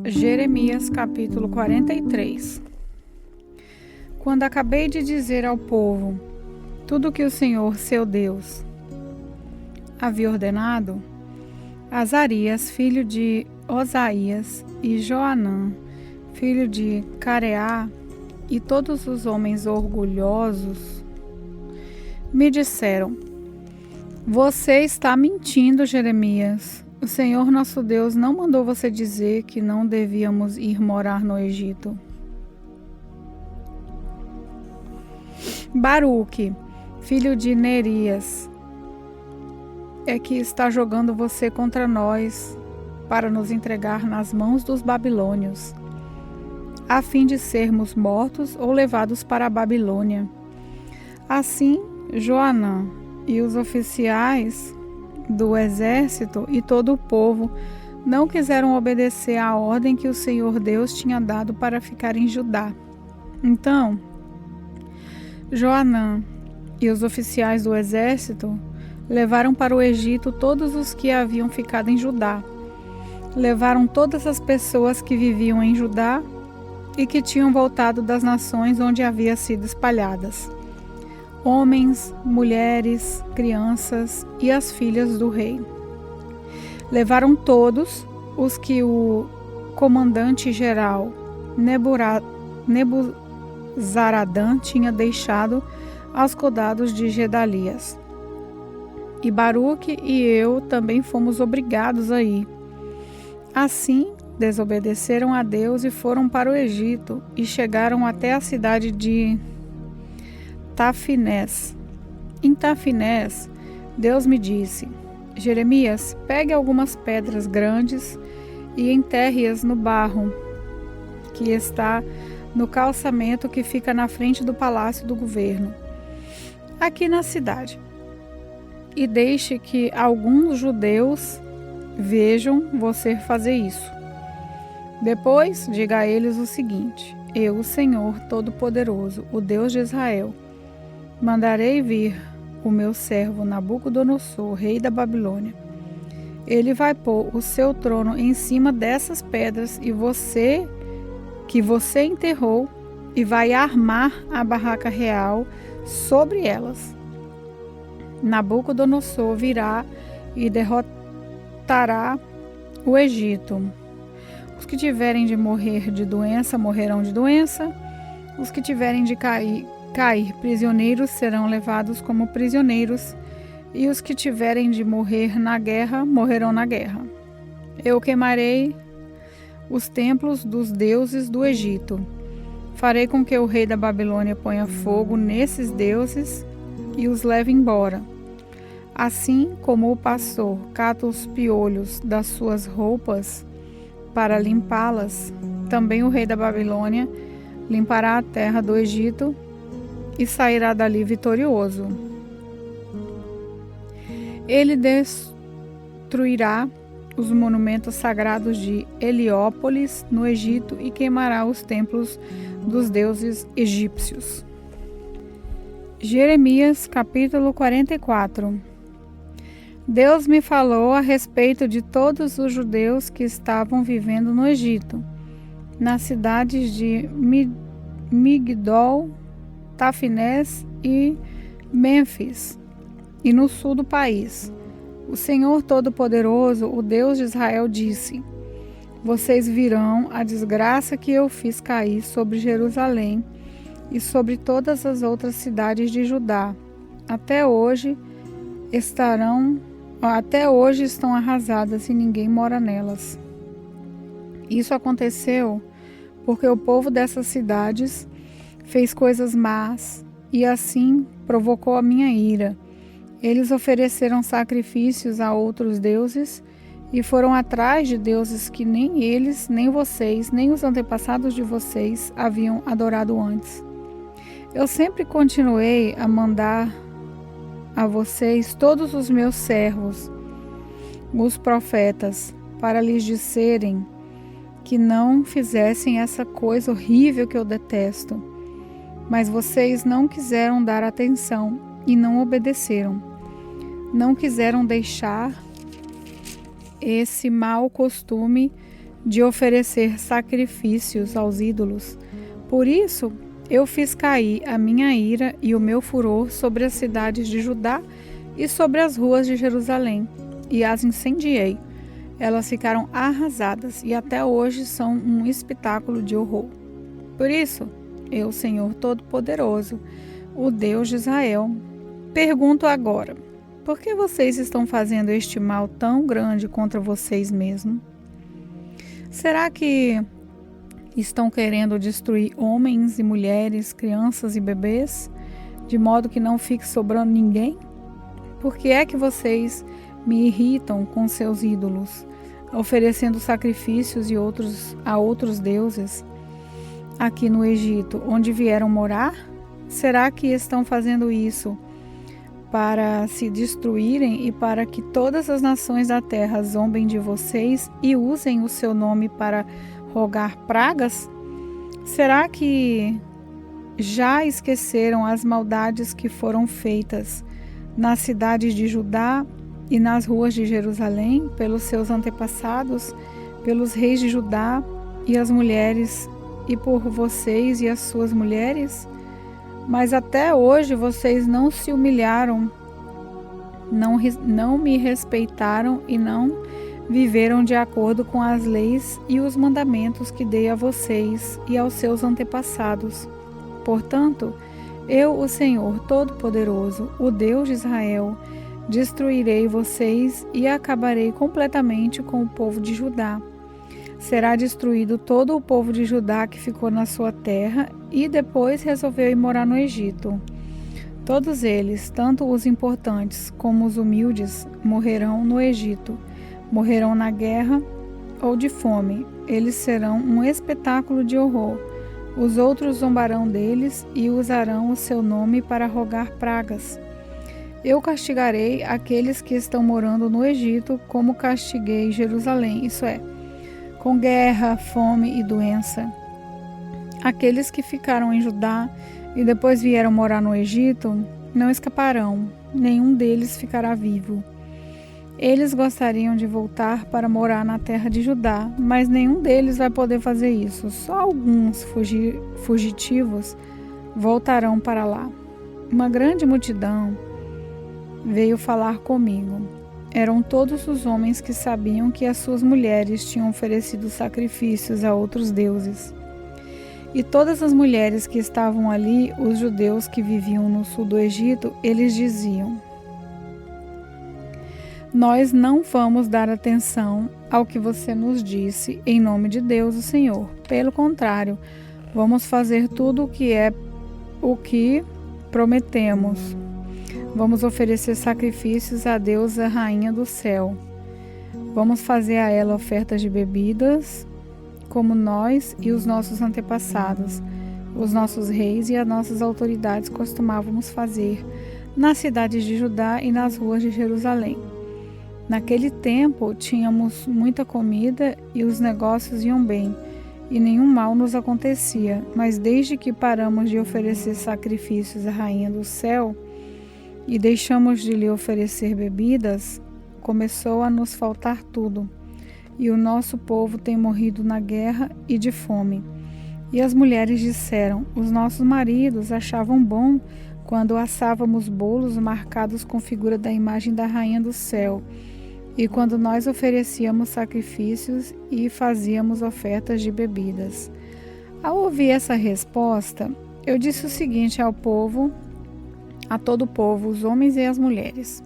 Jeremias capítulo 43. Quando acabei de dizer ao povo tudo que o Senhor, seu Deus, havia ordenado, Azarias, filho de Osaías, e Joanã, filho de Careá, e todos os homens orgulhosos, me disseram: Você está mentindo, Jeremias. O Senhor nosso Deus não mandou você dizer que não devíamos ir morar no Egito. Baruque, filho de Nerias, é que está jogando você contra nós para nos entregar nas mãos dos babilônios, a fim de sermos mortos ou levados para a Babilônia. Assim, Joanã e os oficiais do exército e todo o povo não quiseram obedecer à ordem que o Senhor Deus tinha dado para ficar em Judá. Então, Joanã e os oficiais do exército levaram para o Egito todos os que haviam ficado em Judá. Levaram todas as pessoas que viviam em Judá e que tinham voltado das nações onde haviam sido espalhadas: homens, mulheres, crianças e as filhas do rei. Levaram todos os que o comandante-geral Nebuzaradã tinha deixado aos cuidados de Gedalias. E Baruque e eu também fomos obrigados a ir. Assim, desobedeceram a Deus e foram para o Egito e chegaram até a cidade de Tafinés. Em Tafinés, Deus me disse: Jeremias, pegue algumas pedras grandes e enterre-as no barro que está no calçamento que fica na frente do palácio do governo, aqui na cidade. E deixe que alguns judeus vejam você fazer isso. Depois, diga a eles o seguinte: Eu, o Senhor Todo-Poderoso, o Deus de Israel, mandarei vir o meu servo Nabucodonosor, rei da Babilônia. Ele vai pôr o seu trono em cima dessas pedras que você enterrou, e vai armar a barraca real sobre elas. Nabucodonosor virá e derrotará o Egito. Os que tiverem de morrer de doença, morrerão de doença. Os que tiverem de cair prisioneiros serão levados como prisioneiros, e os que tiverem de morrer na guerra, morrerão na guerra. Eu queimarei os templos dos deuses do Egito. Farei com que o rei da Babilônia ponha fogo nesses deuses e os leve embora. Assim como o pastor cata os piolhos das suas roupas para limpá-las, também o rei da Babilônia limpará a terra do Egito e sairá dali vitorioso. Ele destruirá os monumentos sagrados de Heliópolis, no Egito, e queimará os templos dos deuses egípcios. Jeremias capítulo 44. Deus me falou a respeito de todos os judeus que estavam vivendo no Egito, nas cidades de Migdol, Tafinés e Mênfis, e no sul do país. O Senhor Todo-Poderoso, o Deus de Israel, disse: Vocês virão a desgraça que eu fiz cair sobre Jerusalém e sobre todas as outras cidades de Judá. Até hoje estão arrasadas e ninguém mora nelas. Isso aconteceu porque o povo dessas cidades fez coisas más e assim provocou a minha ira. Eles ofereceram sacrifícios a outros deuses e foram atrás de deuses que nem eles, nem vocês, nem os antepassados de vocês haviam adorado antes. Eu sempre continuei a mandar a vocês todos os meus servos, os profetas, para lhes disserem que não fizessem essa coisa horrível que eu detesto. Mas vocês não quiseram dar atenção e não obedeceram. Não quiseram deixar esse mau costume de oferecer sacrifícios aos ídolos. Por isso, eu fiz cair a minha ira e o meu furor sobre as cidades de Judá e sobre as ruas de Jerusalém, e as incendiei. Elas ficaram arrasadas e até hoje são um espetáculo de horror. Por isso, eu, Senhor Todo-Poderoso, o Deus de Israel, pergunto agora: por que vocês estão fazendo este mal tão grande contra vocês mesmos? Será que estão querendo destruir homens e mulheres, crianças e bebês, de modo que não fique sobrando ninguém? Por que é que vocês me irritam com seus ídolos, oferecendo sacrifícios a outros deuses aqui no Egito, onde vieram morar? Será que estão fazendo isso para se destruírem e para que todas as nações da terra zombem de vocês e usem o seu nome para rogar pragas? Será que já esqueceram as maldades que foram feitas nas cidades de Judá e nas ruas de Jerusalém pelos seus antepassados, pelos reis de Judá e as mulheres, e por vocês e as suas mulheres? Mas até hoje vocês não se humilharam, não me respeitaram e não viveram de acordo com as leis e os mandamentos que dei a vocês e aos seus antepassados. Portanto, eu, o Senhor Todo-Poderoso, o Deus de Israel, destruirei vocês e acabarei completamente com o povo de Judá. Será destruído todo o povo de Judá que ficou na sua terra e depois resolveu ir morar no Egito. Todos eles, tanto os importantes como os humildes, morrerão no Egito. Morrerão na guerra ou de fome. Eles serão um espetáculo de horror. Os outros zombarão deles e usarão o seu nome para rogar pragas. Eu castigarei aqueles que estão morando no Egito como castiguei Jerusalém, isso é, com guerra, fome e doença. Aqueles que ficaram em Judá e depois vieram morar no Egito não escaparão, nenhum deles ficará vivo. Eles gostariam de voltar para morar na terra de Judá, mas nenhum deles vai poder fazer isso. Só alguns fugitivos voltarão para lá. Uma grande multidão veio falar comigo. Eram todos os homens que sabiam que as suas mulheres tinham oferecido sacrifícios a outros deuses. E todas as mulheres que estavam ali, os judeus que viviam no sul do Egito, eles diziam: nós não vamos dar atenção ao que você nos disse em nome de Deus, o Senhor. Pelo contrário, vamos fazer tudo o que prometemos. Vamos oferecer sacrifícios à deusa rainha do céu. Vamos fazer a ela ofertas de bebidas, como nós e os nossos antepassados, os nossos reis e as nossas autoridades costumávamos fazer nas cidades de Judá e nas ruas de Jerusalém. Naquele tempo tínhamos muita comida e os negócios iam bem, e nenhum mal nos acontecia, mas desde que paramos de oferecer sacrifícios à rainha do céu e deixamos de lhe oferecer bebidas, começou a nos faltar tudo, e o nosso povo tem morrido na guerra e de fome. E as mulheres disseram: os nossos maridos achavam bom quando assávamos bolos marcados com figura da imagem da rainha do céu, e quando nós oferecíamos sacrifícios e fazíamos ofertas de bebidas. Ao ouvir essa resposta, eu disse o seguinte ao povo, a todo o povo, os homens e as mulheres: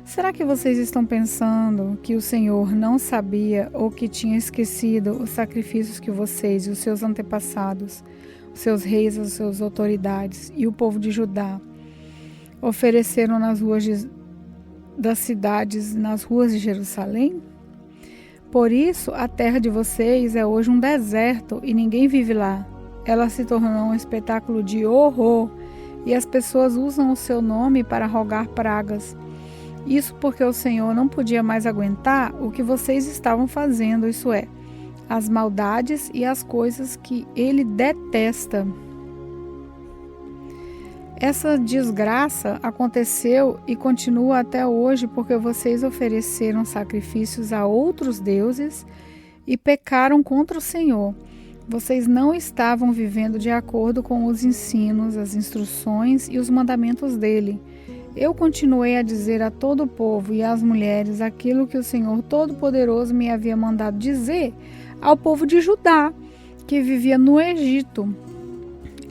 será que vocês estão pensando que o Senhor não sabia ou que tinha esquecido os sacrifícios que vocês e os seus antepassados, os seus reis, as suas autoridades e o povo de Judá ofereceram nas ruas das cidades, nas ruas de Jerusalém? Por isso, a terra de vocês é hoje um deserto e ninguém vive lá. Ela se tornou um espetáculo de horror e as pessoas usam o seu nome para rogar pragas. Isso porque o Senhor não podia mais aguentar o que vocês estavam fazendo, isso é, as maldades e as coisas que Ele detesta. Essa desgraça aconteceu e continua até hoje porque vocês ofereceram sacrifícios a outros deuses e pecaram contra o Senhor. Vocês não estavam vivendo de acordo com os ensinos, as instruções e os mandamentos dele. Eu continuei a dizer a todo o povo e às mulheres aquilo que o Senhor Todo-Poderoso me havia mandado dizer ao povo de Judá, que vivia no Egito.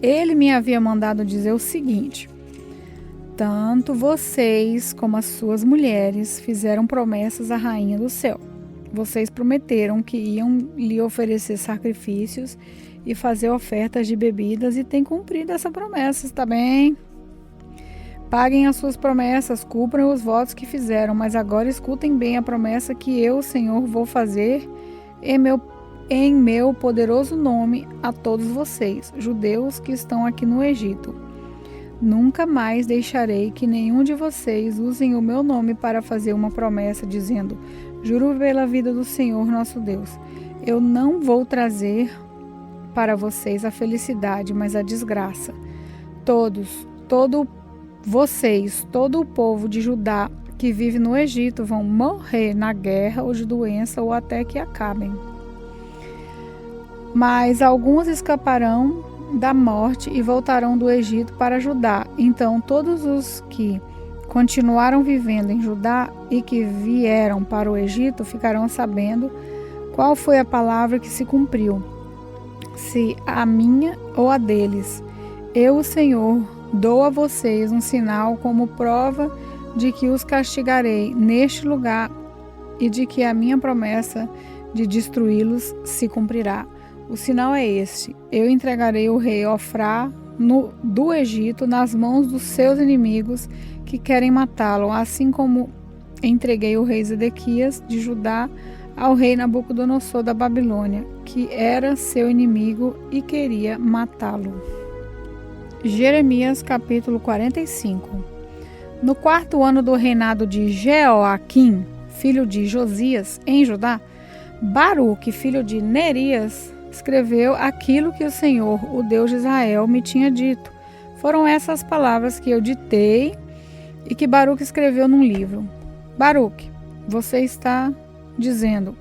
Ele me havia mandado dizer o seguinte: tanto vocês como as suas mulheres fizeram promessas à rainha do céu. Vocês prometeram que iam lhe oferecer sacrifícios e fazer ofertas de bebidas e têm cumprido essa promessa, está bem? Paguem as suas promessas, cumpram os votos que fizeram, mas agora escutem bem a promessa que eu, Senhor, vou fazer em meu poderoso nome a todos vocês, judeus que estão aqui no Egito. Nunca mais deixarei que nenhum de vocês usem o meu nome para fazer uma promessa dizendo: juro pela vida do Senhor nosso Deus, eu não vou trazer para vocês a felicidade, mas a desgraça. Todo o povo de Judá que vive no Egito vão morrer na guerra ou de doença ou até que acabem. Mas alguns escaparão da morte e voltarão do Egito para Judá. Então todos os que continuaram vivendo em Judá e que vieram para o Egito ficarão sabendo qual foi a palavra que se cumpriu, se a minha ou a deles. Eu, o Senhor, dou a vocês um sinal como prova de que os castigarei neste lugar e de que a minha promessa de destruí-los se cumprirá. O sinal é este: eu entregarei o rei Ofrá do Egito nas mãos dos seus inimigos que querem matá-lo, assim como entreguei o rei Zedequias de Judá ao rei Nabucodonosor da Babilônia, que era seu inimigo e queria matá-lo. Jeremias capítulo 45. No 4º ano do reinado de Jeoaquim, filho de Josias, em Judá, Baruque, filho de Nerias, escreveu aquilo que o Senhor, o Deus de Israel, me tinha dito. Foram essas palavras que eu ditei e que Baruque escreveu num livro. Baruque, você está dizendo: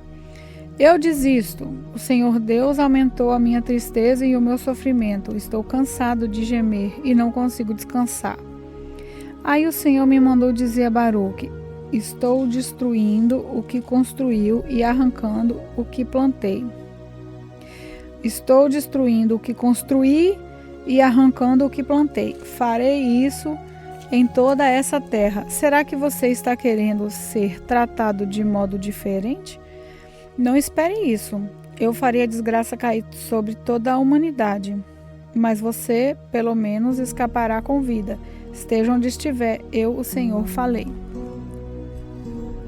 eu desisto. O Senhor Deus aumentou a minha tristeza e o meu sofrimento. Estou cansado de gemer e não consigo descansar. Aí o Senhor me mandou dizer a Baruque: estou destruindo o que construiu e arrancando o que plantei. Estou destruindo o que construí e arrancando o que plantei. Farei isso em toda essa terra. Será que você está querendo ser tratado de modo diferente? Não espere isso. Eu farei a desgraça cair sobre toda a humanidade. Mas você, pelo menos, escapará com vida. Esteja onde estiver, eu, o Senhor, falei.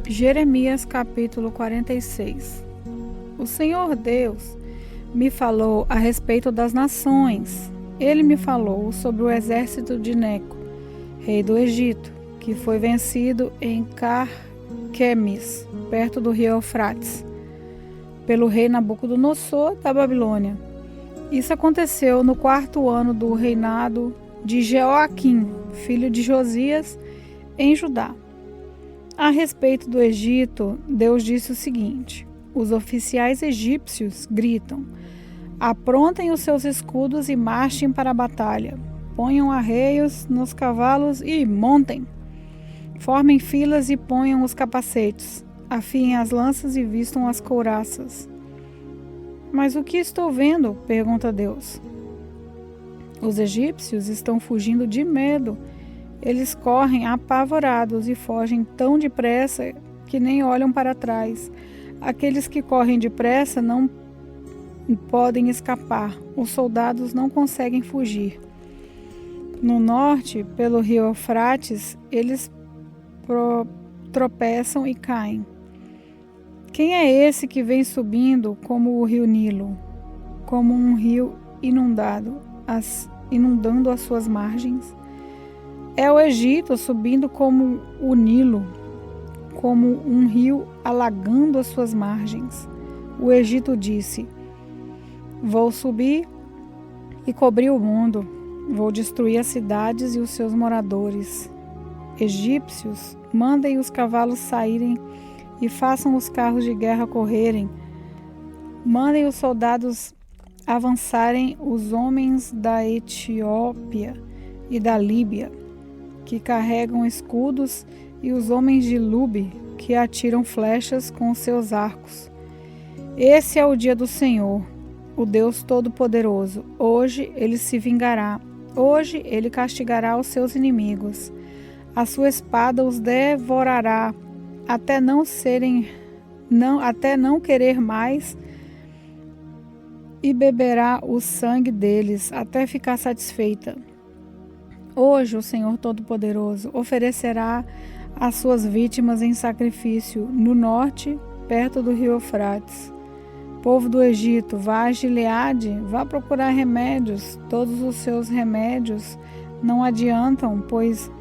Jeremias capítulo 46. O Senhor Deus me falou a respeito das nações. Ele me falou sobre o exército de Neco, rei do Egito, que foi vencido em Carquemis, perto do rio Eufrates, pelo rei Nabucodonosor da Babilônia. Isso aconteceu no 4º ano do reinado de Jeoaquim, filho de Josias, em Judá. A respeito do Egito, Deus disse o seguinte: os oficiais egípcios gritam: aprontem os seus escudos e marchem para a batalha. Ponham arreios nos cavalos e montem. Formem filas e ponham os capacetes. Afiem as lanças e vistam as couraças. Mas o que estou vendo? Pergunta Deus. Os egípcios estão fugindo de medo. Eles correm apavorados e fogem tão depressa que nem olham para trás. Aqueles que correm depressa não podem escapar. Os soldados não conseguem fugir. No norte, pelo rio Eufrates, eles tropeçam e caem. Quem é esse que vem subindo como o rio Nilo, como um rio inundando as suas margens? É o Egito subindo como o Nilo, como um rio alagando as suas margens. O Egito disse: vou subir e cobrir o mundo, vou destruir as cidades e os seus moradores. Egípcios, mandem os cavalos saírem e façam os carros de guerra correrem. Mandem os soldados avançarem, os homens da Etiópia e da Líbia, que carregam escudos, e os homens de Lube, que atiram flechas com os seus arcos. Esse é o dia do Senhor, o Deus Todo-Poderoso. Hoje ele se vingará. Hoje ele castigará os seus inimigos. A sua espada os devorará até não querer mais, e beberá o sangue deles até ficar satisfeita. Hoje o Senhor Todo-Poderoso oferecerá as suas vítimas em sacrifício no norte, perto do rio Eufrates. Povo do Egito, vá a Gileade, vá procurar remédios. Todos os seus remédios não adiantam, pois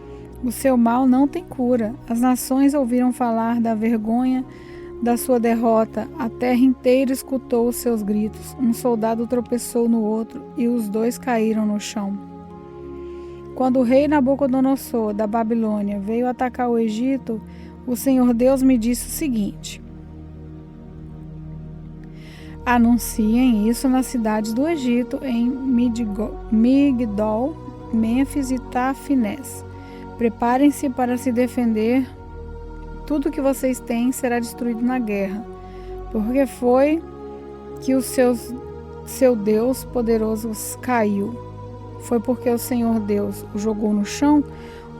o seu mal não tem cura. As nações ouviram falar da vergonha da sua derrota. A terra inteira escutou os seus gritos. Um soldado tropeçou no outro e os dois caíram no chão. Quando o rei Nabucodonosor da Babilônia veio atacar o Egito, o Senhor Deus me disse o seguinte: anunciem isso nas cidades do Egito, em Migdol, Mênfis e Tafinés. Preparem-se para se defender. Tudo que vocês têm será destruído na guerra, porque foi que o seu Deus poderoso caiu. Foi porque o Senhor Deus o jogou no chão.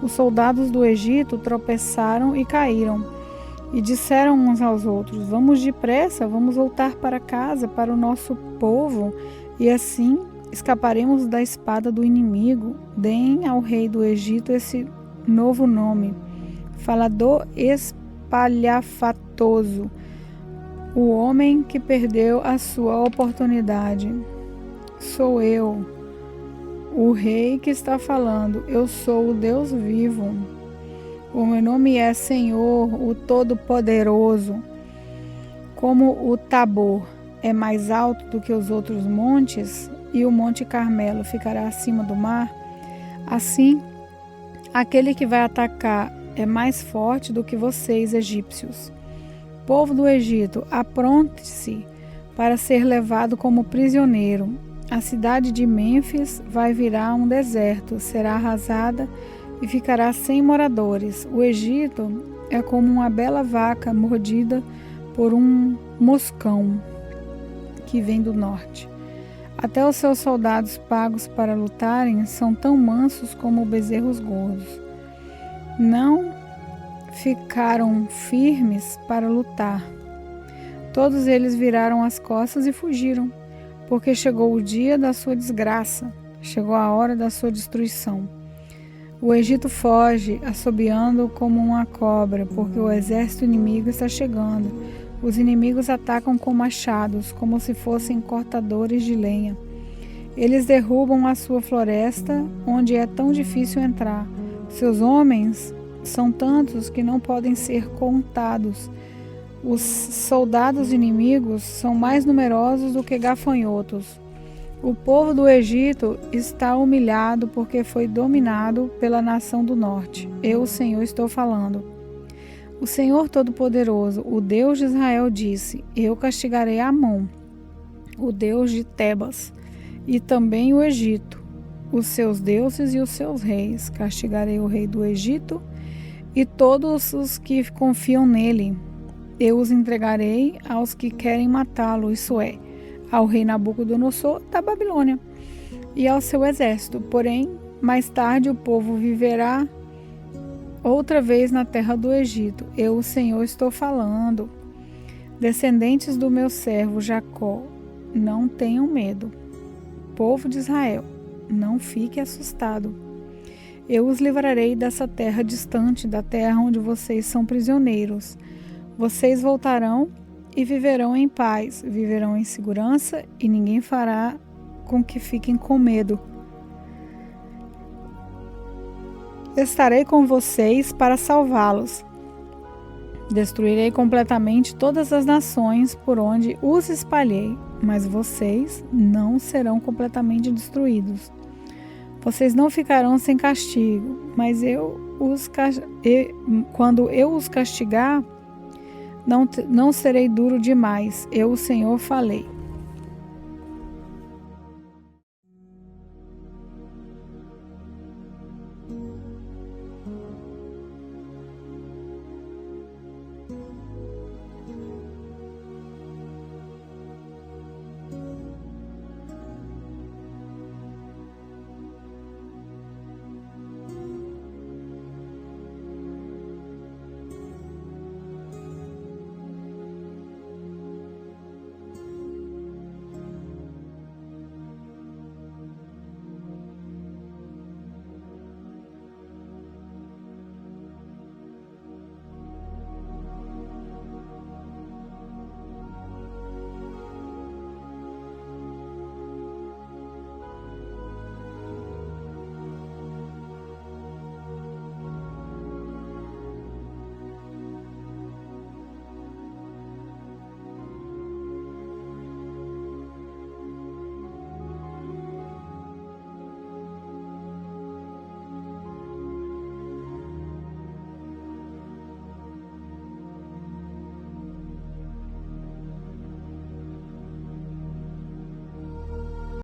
Os soldados do Egito tropeçaram e caíram, e disseram uns aos outros: vamos depressa, vamos voltar para casa, para o nosso povo, e assim escaparemos da espada do inimigo. Deem ao rei do Egito esse novo nome: falador espalhafatoso, o homem que perdeu a sua oportunidade. Sou eu, o rei que está falando. Eu sou o Deus vivo. O meu nome é Senhor, o Todo-Poderoso. Como o Tabor é mais alto do que os outros montes, e o Monte Carmelo ficará acima do mar, assim, aquele que vai atacar é mais forte do que vocês, egípcios. Povo do Egito, apronte-se para ser levado como prisioneiro. A cidade de Mênfis vai virar um deserto, será arrasada e ficará sem moradores. O Egito é como uma bela vaca mordida por um moscão que vem do norte. Até os seus soldados pagos para lutarem são tão mansos como bezerros gordos. Não ficaram firmes para lutar. Todos eles viraram as costas e fugiram, porque chegou o dia da sua desgraça, chegou a hora da sua destruição. O Egito foge, assobiando como uma cobra, porque o exército inimigo está chegando. Os inimigos atacam com machados, como se fossem cortadores de lenha. Eles derrubam a sua floresta, onde é tão difícil entrar. Seus homens são tantos que não podem ser contados. Os soldados inimigos são mais numerosos do que gafanhotos. O povo do Egito está humilhado porque foi dominado pela nação do norte. Eu, o Senhor, estou falando. O Senhor Todo-Poderoso, o Deus de Israel, disse: eu castigarei Amon, o Deus de Tebas, e também o Egito, os seus deuses e os seus reis. Castigarei o rei do Egito e todos os que confiam nele. Eu os entregarei aos que querem matá-lo, isso é, ao rei Nabucodonosor da Babilônia e ao seu exército. Porém, mais tarde o povo viverá outra vez na terra do Egito. Eu, o Senhor, estou falando. Descendentes do meu servo Jacó, não tenham medo. Povo de Israel, não fique assustado. Eu os livrarei dessa terra distante, da terra onde vocês são prisioneiros. Vocês voltarão e viverão em paz, viverão em segurança, e ninguém fará com que fiquem com medo. Estarei com vocês para salvá-los. Destruirei completamente todas as nações por onde os espalhei, mas vocês não serão completamente destruídos. Vocês não ficarão sem castigo, mas quando eu os castigar, não serei duro demais. Eu, o Senhor, falei.